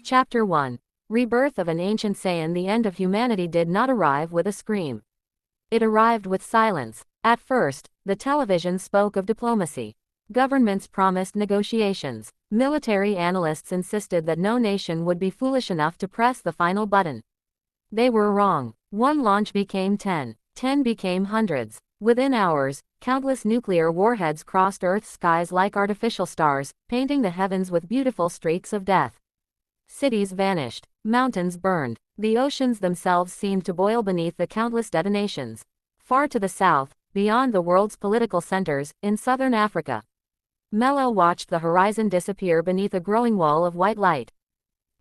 Chapter 1. Rebirth of an Ancient Saiyan. The end of humanity did not arrive with a scream. It arrived with silence. At first, the television spoke of diplomacy. Governments promised negotiations. Military analysts insisted that no nation would be foolish enough to press the final button. They were wrong. One launch became 10. 10 became hundreds. Within hours, countless nuclear warheads crossed Earth's skies like artificial stars, painting the heavens with beautiful streaks of death. Cities vanished. Mountains burned. The oceans themselves seemed to boil beneath the countless detonations. Far to the south, beyond the world's political centers, in southern Africa, Mello watched the horizon disappear beneath a growing wall of white light.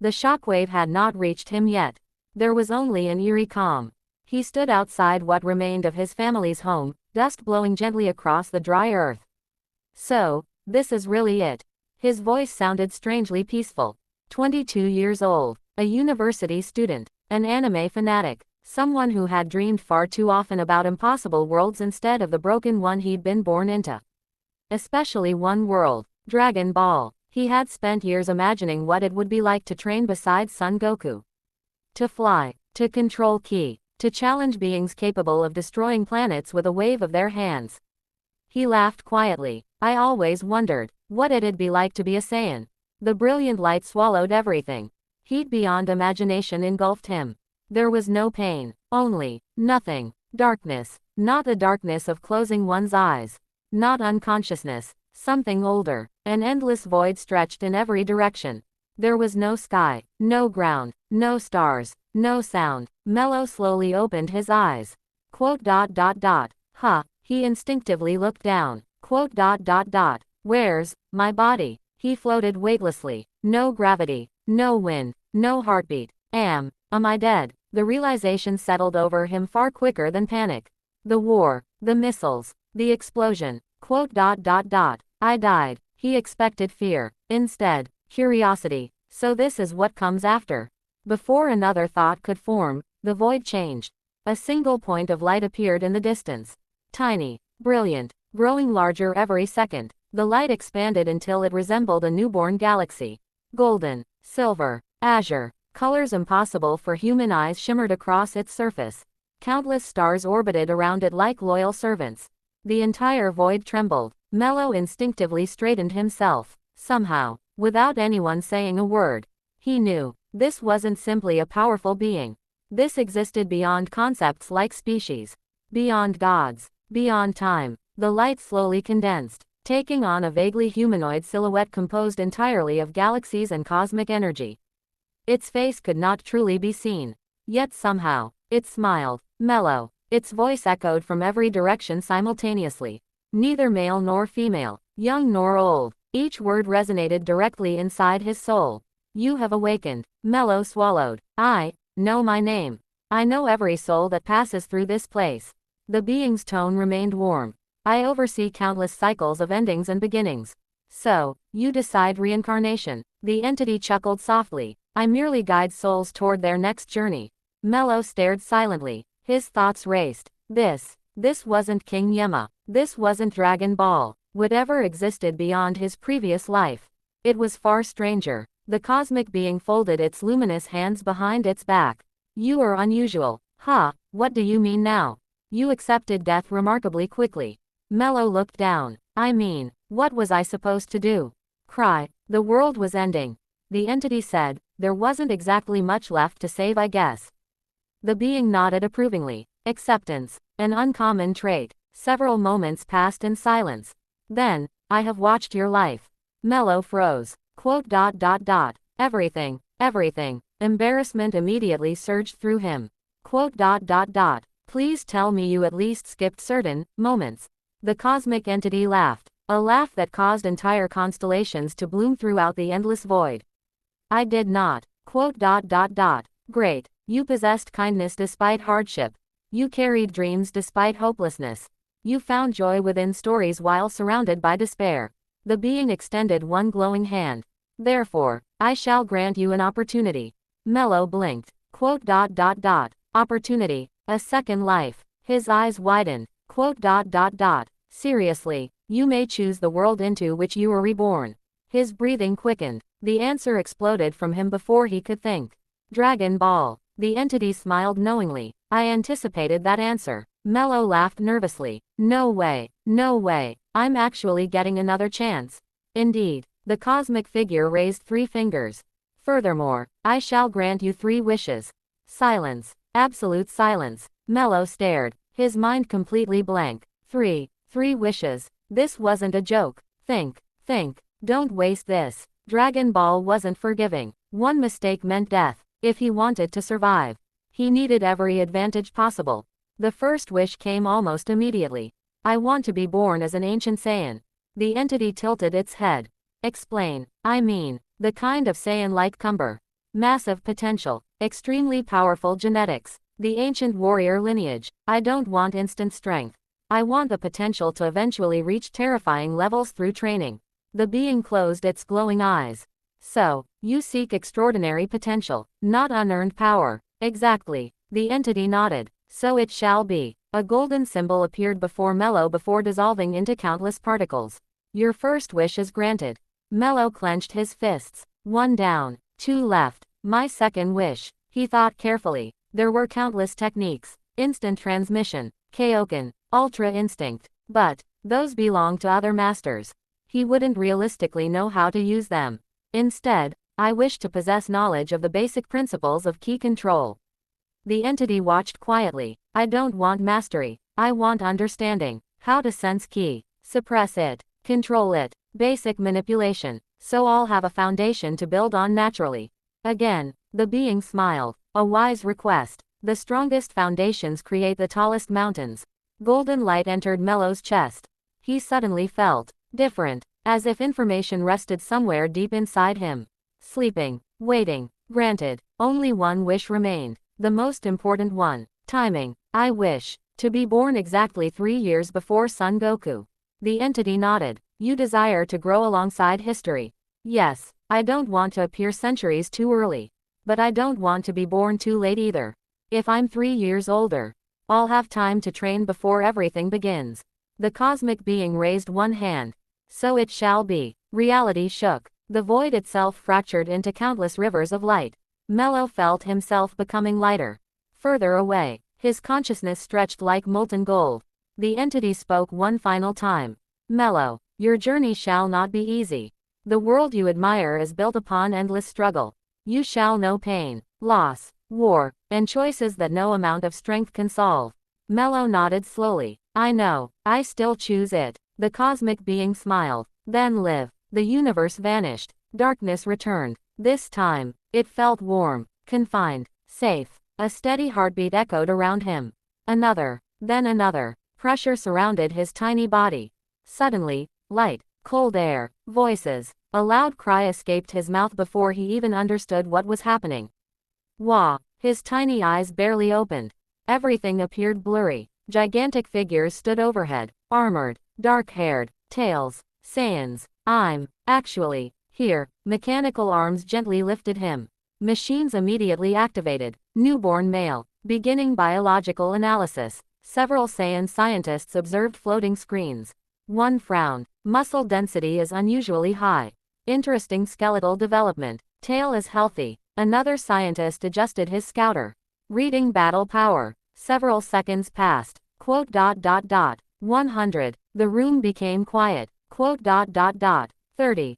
The shockwave had not reached him yet. There was only an eerie calm. He stood outside what remained of his family's home, dust blowing gently across the dry earth. So, this is really it. His voice sounded strangely peaceful. 22 years old, a university student, an anime fanatic, someone who had dreamed far too often about impossible worlds instead of the broken one he'd been born into. Especially one world, Dragon Ball. He had spent years imagining what it would be like to train beside Son Goku. To fly, to control ki, to challenge beings capable of destroying planets with a wave of their hands. He laughed quietly. I always wondered, what it'd be like to be a Saiyan. The brilliant light swallowed everything. Heat beyond imagination engulfed him. There was no pain, only nothing. Darkness, not the darkness of closing one's eyes. Not unconsciousness, something older. An endless void stretched in every direction. There was no sky, no ground, no stars, no sound. Mello slowly opened his eyes. Huh, he instinctively looked down. Where's my body? He floated weightlessly. No gravity, no wind, no heartbeat. Am I dead? The realization settled over him far quicker than panic. The war, the missiles, the explosion. I died. He expected fear. Instead, curiosity. So this is what comes after. Before another thought could form, the void changed. A single point of light appeared in the distance. Tiny, brilliant, growing larger every second. The light expanded until it resembled a newborn galaxy. Golden, silver, azure, colors impossible for human eyes shimmered across its surface. Countless stars orbited around it like loyal servants. The entire void trembled. Mello instinctively straightened himself. Somehow, without anyone saying a word, he knew this wasn't simply a powerful being. This existed beyond concepts like species, beyond gods, beyond time. The light slowly condensed, taking on a vaguely humanoid silhouette composed entirely of galaxies and cosmic energy. Its face could not truly be seen. Yet somehow, it smiled. Mellow. Its voice echoed from every direction simultaneously. Neither male nor female, young nor old. Each word resonated directly inside his soul. You have awakened. Mello swallowed. I know my name. I know every soul that passes through this place. The being's tone remained warm. I oversee countless cycles of endings and beginnings. So, you decide reincarnation. The entity chuckled softly. I merely guide souls toward their next journey. Mello stared silently. His thoughts raced. This wasn't King Yema. This wasn't Dragon Ball. Whatever existed beyond his previous life. It was far stranger. The cosmic being folded its luminous hands behind its back. You are unusual. What do you mean now? You accepted death remarkably quickly. Mello looked down. I mean, what was I supposed to do? Cry. The world was ending. The entity said, there wasn't exactly much left to save, I guess. The being nodded approvingly. Acceptance, an uncommon trait. Several moments passed in silence. Then, I have watched your life. Mello froze. Everything. Embarrassment immediately surged through him. Please tell me you at least skipped certain moments. The cosmic entity laughed, a laugh that caused entire constellations to bloom throughout the endless void. I did not. Great. You possessed kindness despite hardship. You carried dreams despite hopelessness. You found joy within stories while surrounded by despair. The being extended one glowing hand. Therefore, I shall grant you an opportunity. Mello blinked. Opportunity. A second life. His eyes widened. Seriously, you may choose the world into which you were reborn. His breathing quickened. The answer exploded from him before he could think. Dragon Ball. The entity smiled knowingly. I anticipated that answer. Mello laughed nervously. No way. No way. I'm actually getting another chance. Indeed. The cosmic figure raised 3 fingers. Furthermore, I shall grant you 3 wishes. Silence. Absolute silence. Mello stared, his mind completely blank. 3 wishes. This wasn't a joke. Think. Don't waste this. Dragon Ball wasn't forgiving. One mistake meant death. If he wanted to survive, he needed every advantage possible. The first wish came almost immediately. I want to be born as an ancient Saiyan. The entity tilted its head. Explain. I mean, the kind of Saiyan-like cumber. Massive potential. Extremely powerful genetics. The ancient warrior lineage. I don't want instant strength. I want the potential to eventually reach terrifying levels through training. The being closed its glowing eyes. So, you seek extraordinary potential, not unearned power. Exactly. The entity nodded. So it shall be. A golden symbol appeared before Mello before dissolving into countless particles. Your first wish is granted. Mello clenched his fists. 1 down, 2 left. My second wish. He thought carefully. There were countless techniques. Instant transmission, Kaioken, Ultra Instinct. But, those belong to other masters. He wouldn't realistically know how to use them. Instead, I wish to possess knowledge of the basic principles of ki control. The entity watched quietly. I don't want mastery. I want understanding. How to sense ki, suppress it, control it, basic manipulation, so I'll have a foundation to build on naturally. Again, the being smiled. A wise request. The strongest foundations create the tallest mountains. Golden light entered Mello's chest. He suddenly felt different, as if information rested somewhere deep inside him. Sleeping, waiting, granted. Only one wish remained. The most important one. Timing. I wish to be born exactly 3 years before Son Goku. The entity nodded. You desire to grow alongside history. Yes, I don't want to appear centuries too early. But I don't want to be born too late either. If I'm 3 years older, I'll have time to train before everything begins. The cosmic being raised one hand. So it shall be. Reality shook. The void itself fractured into countless rivers of light. Mello felt himself becoming lighter. Further away, his consciousness stretched like molten gold. The entity spoke one final time. Mello, your journey shall not be easy. The world you admire is built upon endless struggle. You shall know pain, loss, war, and choices that no amount of strength can solve. Mello nodded slowly. I know, I still choose it. The cosmic being smiled. Then live. The universe vanished. Darkness returned. This time, it felt warm, confined, safe. A steady heartbeat echoed around him. Another, then another. Pressure surrounded his tiny body. Suddenly, light, cold air, voices. A loud cry escaped his mouth before he even understood what was happening. Wah! His tiny eyes barely opened. Everything appeared blurry. Gigantic figures stood overhead, armored, dark-haired, tails, Saiyans. I'm, actually, here. Mechanical arms gently lifted him. Machines immediately activated. Newborn male. Beginning biological analysis. Several Saiyan scientists observed floating screens. One frowned. Muscle density is unusually high. Interesting skeletal development. Tail is healthy. Another scientist adjusted his scouter. Reading battle power. Several seconds passed. 100. The room became quiet. 30.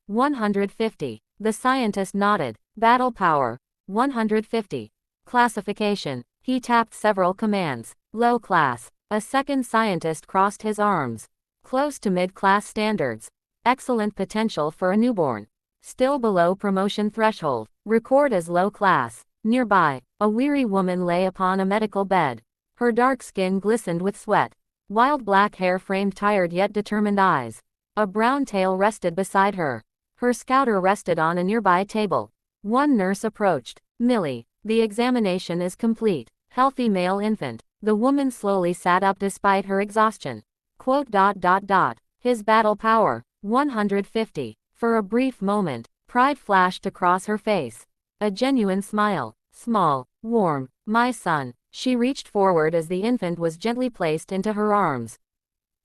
150. The scientist nodded. Battle power. 150. Classification. He tapped several commands. Low class. A second scientist crossed his arms. Close to mid-class standards. Excellent potential for a newborn. Still below promotion threshold. Record as low class. Nearby, a weary woman lay upon a medical bed. Her dark skin glistened with sweat. Wild black hair framed tired yet determined eyes. A brown tail rested beside her. Her scouter rested on a nearby table. One nurse approached. Millie, the examination is complete. Healthy male infant. The woman slowly sat up despite her exhaustion. His battle power. 150. For a brief moment, pride flashed across her face. A genuine smile. Small, warm. My son. She reached forward as the infant was gently placed into her arms.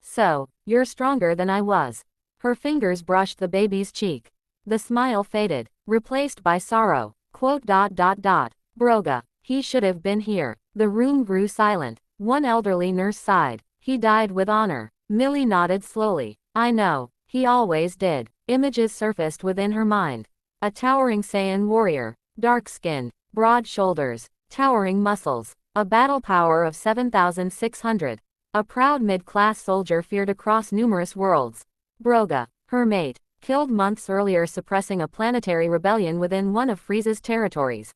So, you're stronger than I was. Her fingers brushed the baby's cheek. The smile faded, replaced by sorrow. Broga, he should have been here. The room grew silent. One elderly nurse sighed. He died with honor. Millie nodded slowly. I know. He always did. Images surfaced within her mind. A towering Saiyan warrior. Dark-skinned. Broad shoulders. Towering muscles. A battle power of 7,600. A proud mid-class soldier feared across numerous worlds. Broga, her mate, killed months earlier suppressing a planetary rebellion within one of Frieza's territories.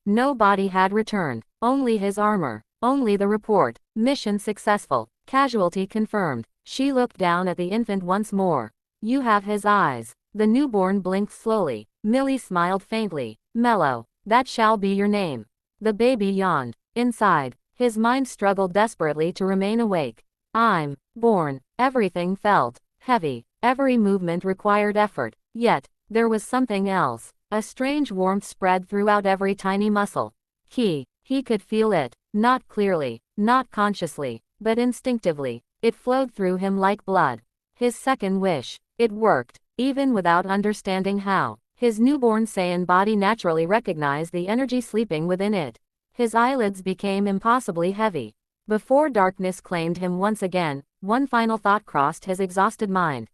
No body had returned, only his armor, only the report, mission successful, casualty confirmed. She looked down at the infant once more. You have his eyes. The newborn blinked slowly. Millie smiled faintly. Mellow, that shall be your name. The baby yawned. Inside, his mind struggled desperately to remain awake. I'm born. Everything felt heavy. Every movement required effort. Yet, there was something else. A strange warmth spread throughout every tiny muscle. He could feel it. Not clearly, not consciously, but instinctively. It flowed through him like blood. His second wish. It worked, even without understanding how. His newborn Saiyan body naturally recognized the energy sleeping within it. His eyelids became impossibly heavy. Before darkness claimed him once again, one final thought crossed his exhausted mind.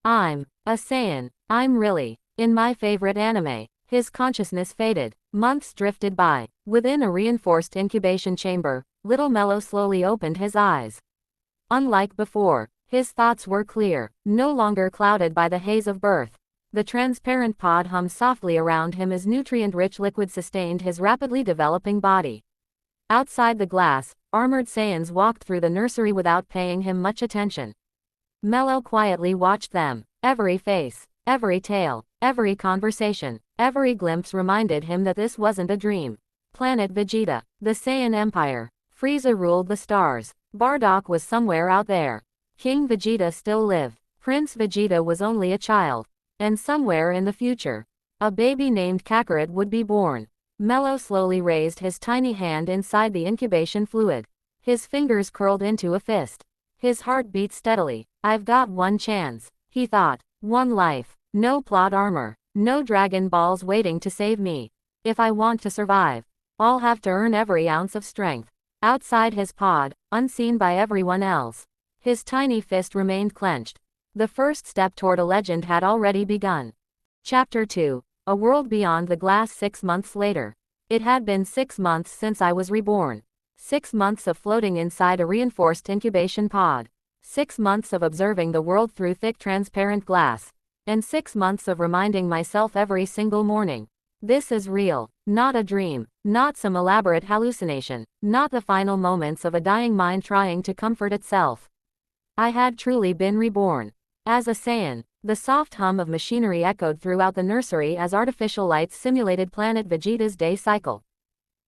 I'm a Saiyan. I'm really in my favorite anime. His consciousness faded. Months drifted by. Within a reinforced incubation chamber, little Mello slowly opened his eyes. Unlike before, his thoughts were clear, no longer clouded by the haze of birth. The transparent pod hummed softly around him as nutrient-rich liquid sustained his rapidly developing body. Outside the glass, armored Saiyans walked through the nursery without paying him much attention. Mello quietly watched them. Every face, every tale, every conversation, every glimpse reminded him that this wasn't a dream. Planet Vegeta, the Saiyan Empire. Frieza ruled the stars. Bardock was somewhere out there. King Vegeta still lived. Prince Vegeta was only a child. And somewhere in the future, a baby named Kakarot would be born. Mello slowly raised his tiny hand inside the incubation fluid. His fingers curled into a fist. His heart beat steadily. I've got one chance, he thought. One life. No plot armor. No Dragon Balls waiting to save me. If I want to survive, I'll have to earn every ounce of strength. Outside his pod, unseen by everyone else, his tiny fist remained clenched. The first step toward a legend had already begun. Chapter 2. A World Beyond the Glass. 6 months later. It had been 6 months since I was reborn. 6 months of floating inside a reinforced incubation pod. 6 months of observing the world through thick transparent glass. And 6 months of reminding myself every single morning. This is real, not a dream, not some elaborate hallucination, not the final moments of a dying mind trying to comfort itself. I had truly been reborn. As a Saiyan, the soft hum of machinery echoed throughout the nursery as artificial lights simulated planet Vegeta's day cycle.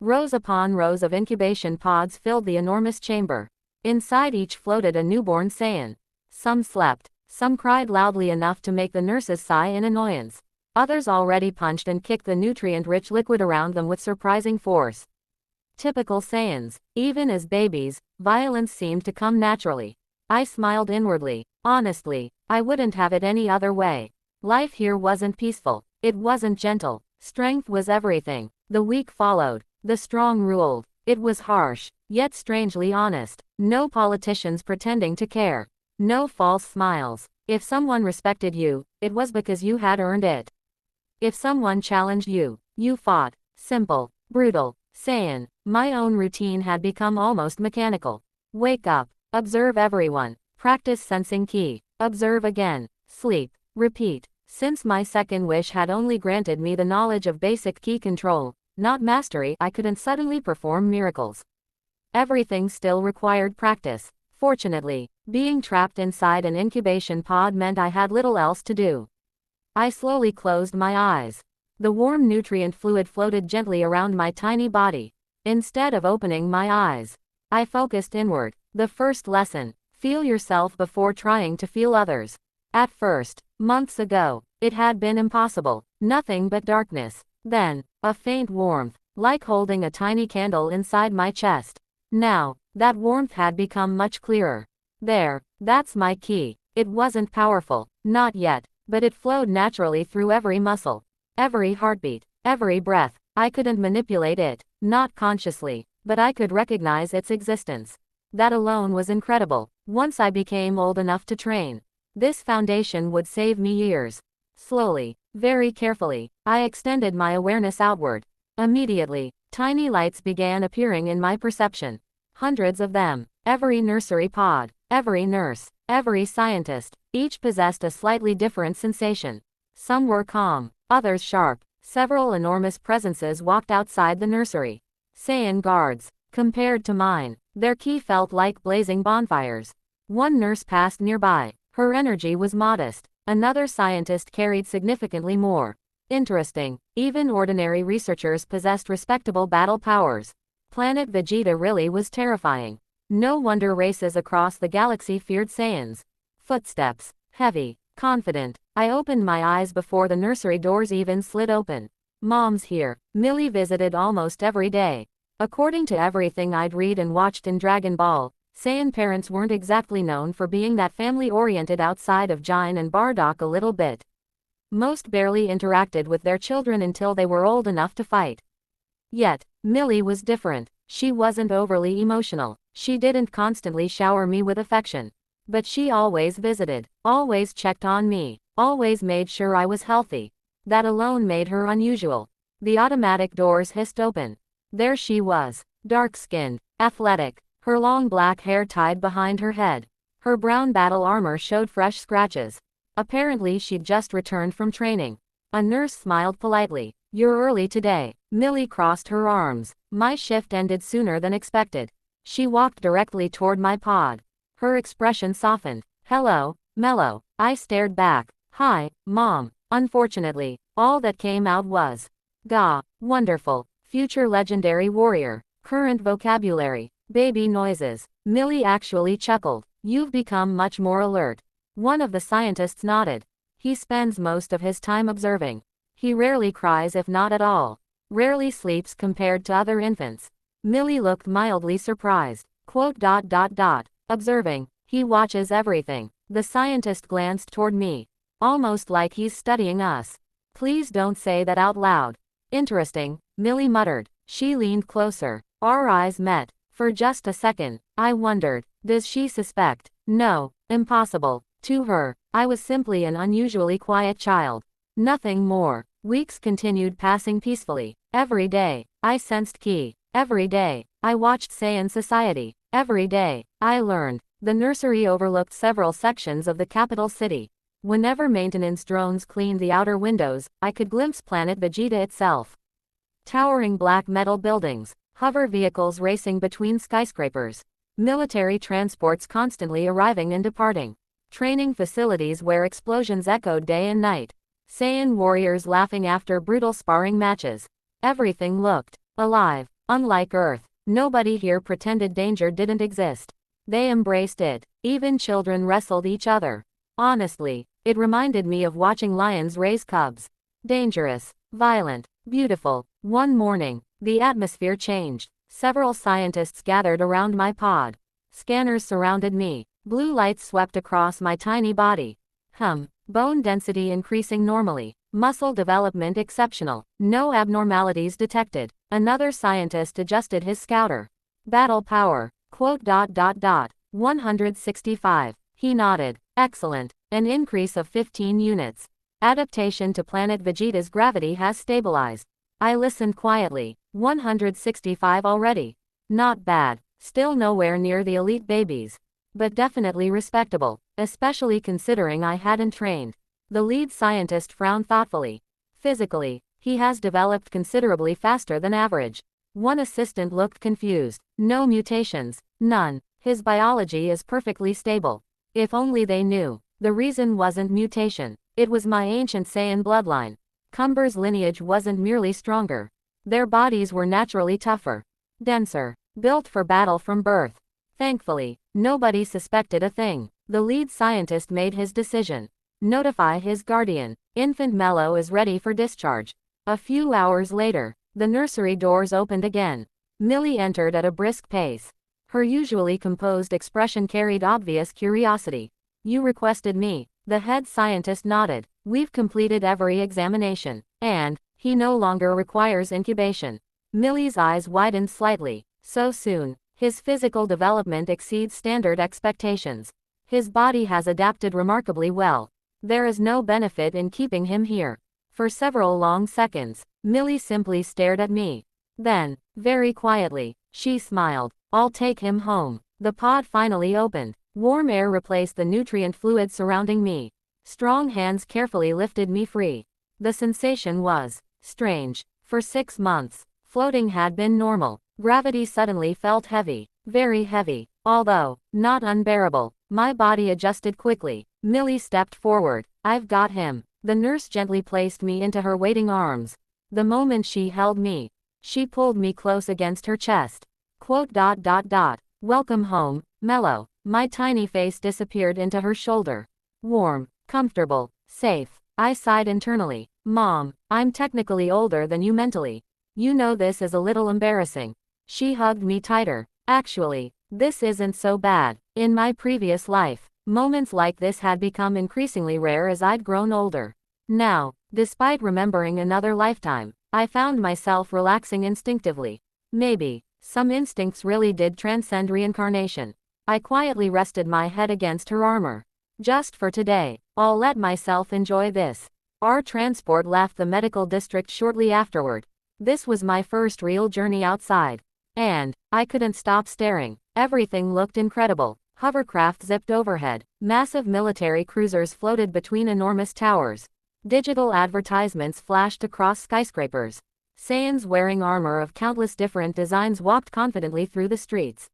Rows upon rows of incubation pods filled the enormous chamber. Inside each floated a newborn Saiyan. Some slept, some cried loudly enough to make the nurses sigh in annoyance. Others already punched and kicked the nutrient-rich liquid around them with surprising force. Typical Saiyans. Even as babies, violence seemed to come naturally. I smiled inwardly. Honestly, I wouldn't have it any other way. Life here wasn't peaceful. It wasn't gentle. Strength was everything. The weak followed. The strong ruled. It was harsh, yet strangely honest. No politicians pretending to care. No false smiles. If someone respected you, it was because you had earned it. If someone challenged you, you fought. Simple, brutal, Saiyan. My own routine had become almost mechanical. Wake up. Observe everyone. Practice sensing ki. Observe again. Sleep. Repeat. Since my second wish had only granted me the knowledge of basic ki control, not mastery, I couldn't suddenly perform miracles. Everything still required practice. Fortunately, being trapped inside an incubation pod meant I had little else to do. I slowly closed my eyes. The warm nutrient fluid floated gently around my tiny body. Instead of opening my eyes, I focused inward. The first lesson. Feel yourself before trying to feel others. At first, months ago, it had been impossible. Nothing but darkness. Then, a faint warmth, like holding a tiny candle inside my chest. Now, that warmth had become much clearer. There, that's my key. It wasn't powerful, not yet, but it flowed naturally through every muscle, every heartbeat, every breath. I couldn't manipulate it, not consciously, but I could recognize its existence. That alone was incredible. Once I became old enough to train, this foundation would save me years. Slowly, very carefully, I extended my awareness outward. Immediately, tiny lights began appearing in my perception. Hundreds of them. Every nursery pod, every nurse, every scientist, each possessed a slightly different sensation. Some were calm, others sharp. Several enormous presences walked outside the nursery. Saiyan guards. Compared to mine, their ki felt like blazing bonfires. One nurse passed nearby. Her energy was modest. Another scientist carried significantly more. Interesting. Even ordinary researchers possessed respectable battle powers. Planet Vegeta really was terrifying. No wonder races across the galaxy feared Saiyans. Footsteps. Heavy. Confident. I opened my eyes before the nursery doors even slid open. Mom's here. Millie visited almost every day. According to everything I'd read and watched in Dragon Ball, Saiyan parents weren't exactly known for being that family-oriented outside of Jine and Bardock a little bit. Most barely interacted with their children until they were old enough to fight. Yet, Millie was different. She wasn't overly emotional. She didn't constantly shower me with affection. But she always visited, always checked on me, always made sure I was healthy. That alone made her unusual. The automatic doors hissed open. There she was, dark-skinned, athletic, her long black hair tied behind her head. Her brown battle armor showed fresh scratches. Apparently she'd just returned from training. A nurse smiled politely. "You're early today." Millie crossed her arms. My shift ended sooner than expected. She walked directly toward my pod. Her expression softened. "Hello, Mello." I stared back. "Hi, Mom." Unfortunately, all that came out was, "Gah, wonderful, future legendary warrior." Current vocabulary, baby noises. Millie actually chuckled. "You've become much more alert." One of the scientists nodded. "He spends most of his time observing. He rarely cries, if not at all. Rarely sleeps compared to other infants." Millie looked mildly surprised. Observing. He watches everything. The scientist glanced toward me. "Almost like he's studying us." "Please don't say that out loud." "Interesting," Millie muttered. She leaned closer. Our eyes met. For just a second, I wondered, does she suspect? No, impossible. To her, I was simply an unusually quiet child. Nothing more. Weeks continued passing peacefully. Every day, I sensed ki. Every day, I watched Saiyan society. Every day, I learned. The nursery overlooked several sections of the capital city. Whenever maintenance drones cleaned the outer windows, I could glimpse Planet Vegeta itself. Towering black metal buildings, hover vehicles racing between skyscrapers, military transports constantly arriving and departing, training facilities where explosions echoed day and night, Saiyan warriors laughing after brutal sparring matches. Everything looked alive. Unlike Earth, nobody here pretended danger didn't exist. They embraced it. Even children wrestled each other. Honestly, it reminded me of watching lions raise cubs. Dangerous, violent, beautiful. One morning, the atmosphere changed. Several scientists gathered around my pod. Scanners surrounded me. Blue lights swept across my tiny body. Bone density increasing normally. Muscle development exceptional. No abnormalities detected. Another scientist adjusted his scouter. Battle power. 165. He nodded. Excellent. An increase of 15 units. Adaptation to Planet Vegeta's gravity has stabilized. I listened quietly. 165 already. Not bad. Still nowhere near the elite babies. But definitely respectable, especially considering I hadn't trained. The lead scientist frowned thoughtfully. Physically, he has developed considerably faster than average. One assistant looked confused. No mutations. None. His biology is perfectly stable. If only they knew. The reason wasn't mutation. It was my ancient Saiyan bloodline. Cumber's lineage wasn't merely stronger. Their bodies were naturally tougher. Denser. Built for battle from birth. Thankfully, nobody suspected a thing. The lead scientist made his decision. Notify his guardian. Infant Mello is ready for discharge. A few hours later, the nursery doors opened again. Millie entered at a brisk pace. Her usually composed expression carried obvious curiosity. "You requested me." The head scientist nodded. We've completed every examination. And he no longer requires incubation. Millie's eyes widened slightly. So soon. His physical development exceeds standard expectations. His body has adapted remarkably well. There is no benefit in keeping him here. For several long seconds, Millie simply stared at me. Then, very quietly, she smiled. I'll take him home. The pod finally opened. Warm air replaced the nutrient fluid surrounding me. Strong hands carefully lifted me free. The sensation was strange. For 6 months, floating had been normal. Gravity suddenly felt heavy. Very heavy. Although not unbearable, my body adjusted quickly. Millie stepped forward. I've got him. The nurse gently placed me into her waiting arms. The moment she held me, she pulled me close against her chest. Welcome home, Mellow. My tiny face disappeared into her shoulder. Warm, comfortable, safe. I sighed internally. Mom, I'm technically older than you mentally. You know this is a little embarrassing. She hugged me tighter. Actually, this isn't so bad. In my previous life, moments like this had become increasingly rare as I'd grown older. Now, despite remembering another lifetime, I found myself relaxing instinctively. Maybe, some instincts really did transcend reincarnation. I quietly rested my head against her armor. Just for today, I'll let myself enjoy this. Our transport left the medical district shortly afterward. This was my first real journey outside. And I couldn't stop staring. Everything looked incredible. Hovercraft zipped overhead. Massive military cruisers floated between enormous towers. Digital advertisements flashed across skyscrapers. Saiyans wearing armor of countless different designs walked confidently through the streets.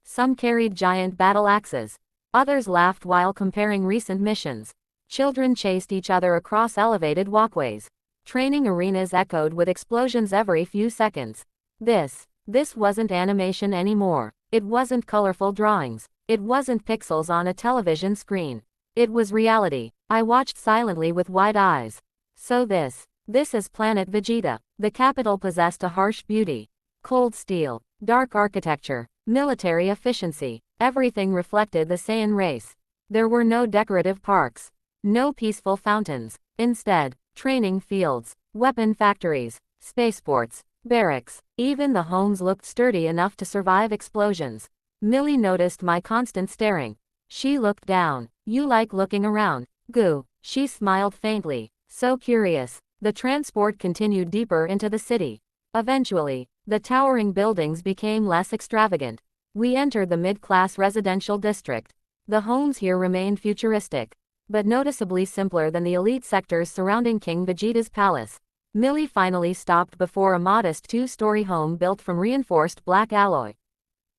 Some carried giant battle axes. Others laughed while comparing recent missions. Children chased each other across elevated walkways. Training arenas echoed with explosions every few seconds. This wasn't animation anymore. It wasn't colorful drawings. It wasn't pixels on a television screen. It was reality. I watched silently with wide eyes. So this is Planet Vegeta. The capital possessed a harsh beauty. Cold steel, dark architecture, military efficiency. Everything reflected the Saiyan race. There were no decorative parks. No peaceful fountains. Instead, training fields, weapon factories, spaceports, barracks. Even the homes looked sturdy enough to survive explosions. Millie noticed my constant staring. She looked down. You like looking around? Goo. She smiled faintly. So curious. The transport continued deeper into the city. Eventually, the towering buildings became less extravagant. We entered the mid-class residential district. The homes here remained futuristic, but noticeably simpler than the elite sectors surrounding King Vegeta's palace. Millie finally stopped before a modest 2-story home built from reinforced black alloy.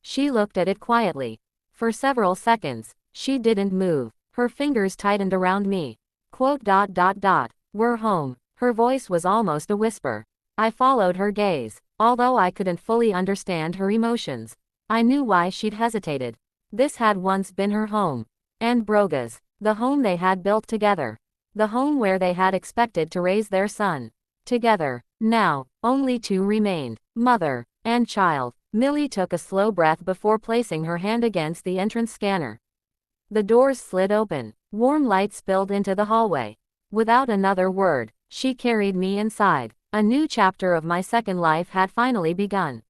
She looked at it quietly. For several seconds, she didn't move. Her fingers tightened around me. We're home. Her voice was almost a whisper. I followed her gaze. Although I couldn't fully understand her emotions, I knew why she'd hesitated. This had once been her home. And Broga's. The home they had built together. The home where they had expected to raise their son. Together. Now, only 2 remained. Mother and child. Millie took a slow breath before placing her hand against the entrance scanner. The doors slid open. Warm light spilled into the hallway. Without another word, she carried me inside. A new chapter of my second life had finally begun.